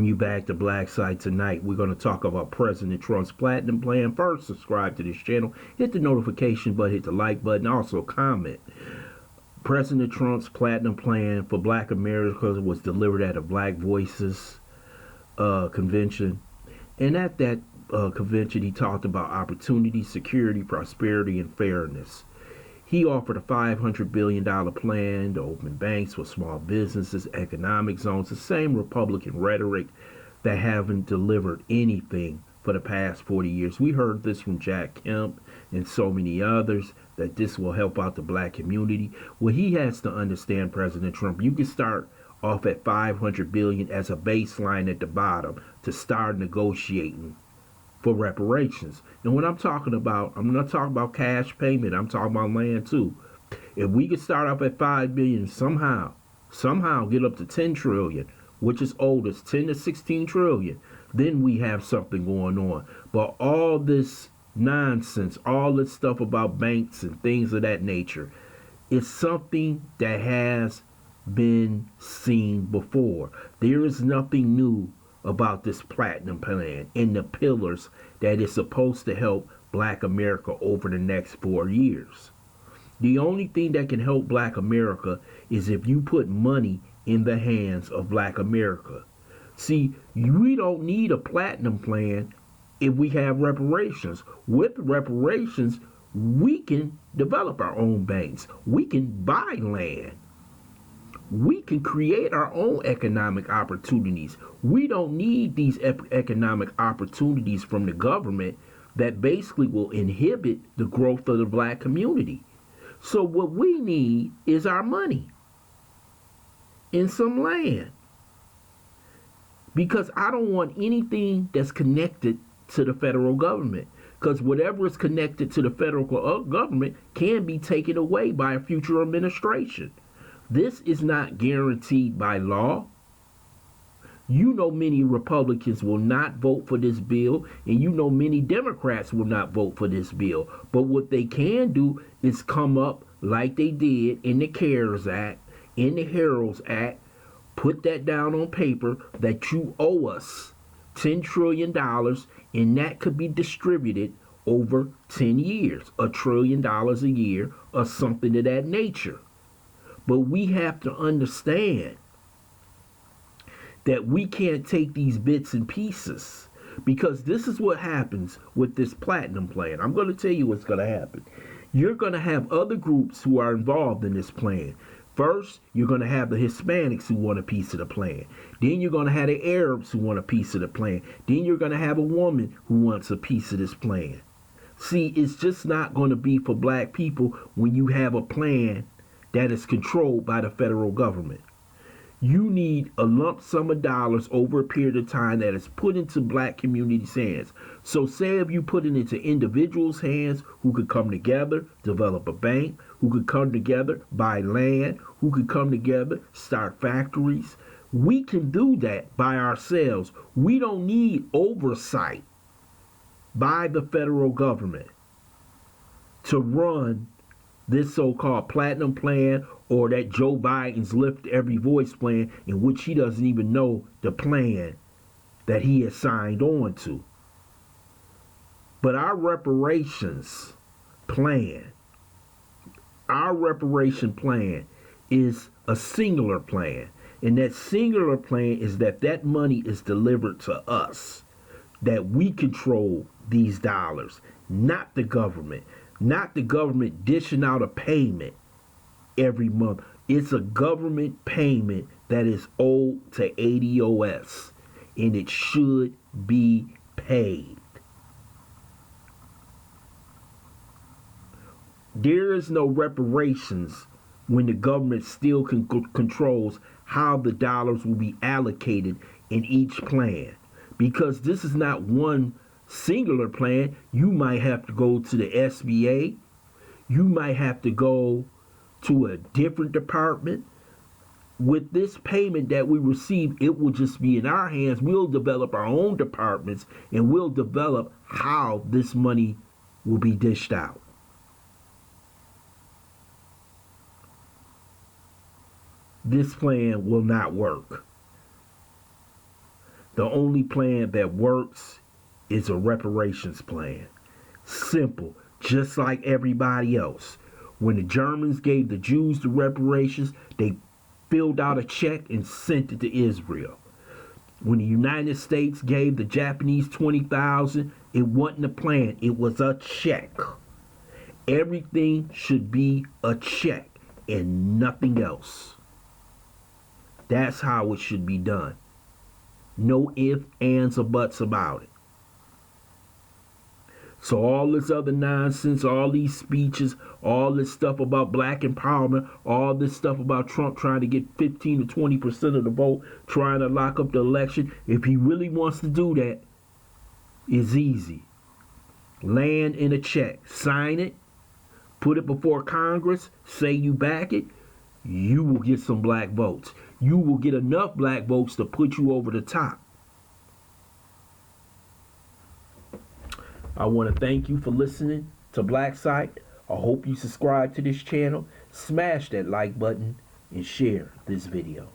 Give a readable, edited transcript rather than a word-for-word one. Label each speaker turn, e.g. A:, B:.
A: You back to Black Site tonight. We're going to talk about President Trump's platinum plan. First, subscribe to this channel, hit the notification button, hit the like button, also comment. President Trump's platinum plan for Black America was delivered at a Black Voices convention. And at that convention, he talked about opportunity, security, prosperity, and fairness. He offered a $500 billion plan to open banks for small businesses, economic zones, the same Republican rhetoric that haven't delivered anything for the past 40 years. We heard this from Jack Kemp and so many others, that this will help out the Black community. Well, he has to understand, President Trump, you can start off at $500 billion as a baseline at the bottom to start negotiating for reparations. And what I'm talking about, I'm not talking about cash payment, I'm talking about land too. If we could start off at 5 billion, somehow get up to 10 trillion, which is oldest, 10 to 16 trillion, then we have something going on. But all this nonsense, all this stuff about banks and things of that nature, is something that has been seen before. There is nothing new about this platinum plan and the pillars that is supposed to help Black America over the next 4 years. The only thing that can help Black America is if you put money in the hands of Black America. See, we don't need a platinum plan if we have reparations. With reparations, we can develop our own banks. We can buy land. We can create our own economic opportunities. We don't need these economic opportunities from the government that basically will inhibit the growth of the Black community. So what we need is our money and some land. Because I don't want anything that's connected to the federal government. Because whatever is connected to the federal government can be taken away by a future administration. This is not guaranteed by law. You know many Republicans will not vote for this bill, and you know many Democrats will not vote for this bill. But what they can do is come up like they did in the CARES Act, in the HEROES Act, put that down on paper that you owe us $10 trillion, and that could be distributed over 10 years, $1 trillion a year, or something of that nature. But we have to understand that we can't take these bits and pieces, because this is what happens with this platinum plan. I'm going to tell you what's going to happen. You're going to have other groups who are involved in this plan. First, you're going to have the Hispanics who want a piece of the plan. Then you're going to have the Arabs who want a piece of the plan. Then you're going to have a woman who wants a piece of this plan. See, it's just not going to be for Black people when you have a plan that is controlled by the federal government. You need a lump sum of dollars over a period of time that is put into Black communities' hands. So say if you put it into individuals' hands who could come together, develop a bank, who could come together, buy land, who could come together, start factories. We can do that by ourselves. We don't need oversight by the federal government to run this so-called platinum plan, or that Joe Biden's Lift Every Voice plan, in which he doesn't even know the plan that he has signed on to. But our reparations plan is a singular plan. And that singular plan is that money is delivered to us, that we control these dollars, not the government. Not the government dishing out a payment every month. It's a government payment that is owed to ADOS, and it should be paid. There is no reparations when the government still controls how the dollars will be allocated in each plan. Because this is not one singular plan. You might have to go to the SBA. You might have to go to a different department. With this payment that we receive, it will just be in our hands. We'll develop our own departments, and we'll develop how this money will be dished out. This plan will not work. The only plan that works is a reparations plan. Simple, just like everybody else. When the Germans gave the Jews the reparations, they filled out a check and sent it to Israel. When the United States gave the Japanese 20,000, it wasn't a plan, it was a check. Everything should be a check and nothing else. That's how it should be done. No ifs, ands, or buts about it. So all this other nonsense, all these speeches, all this stuff about black empowerment, all this stuff about Trump trying to get 15 to 20% of the vote, trying to lock up the election, if he really wants to do that, it's easy. Land in a check, sign it, put it before Congress, say you back it, you will get some black votes. You will get enough black votes to put you over the top. I want to thank you for listening to Black Site. I hope you subscribe to this channel, smash that like button, and share this video.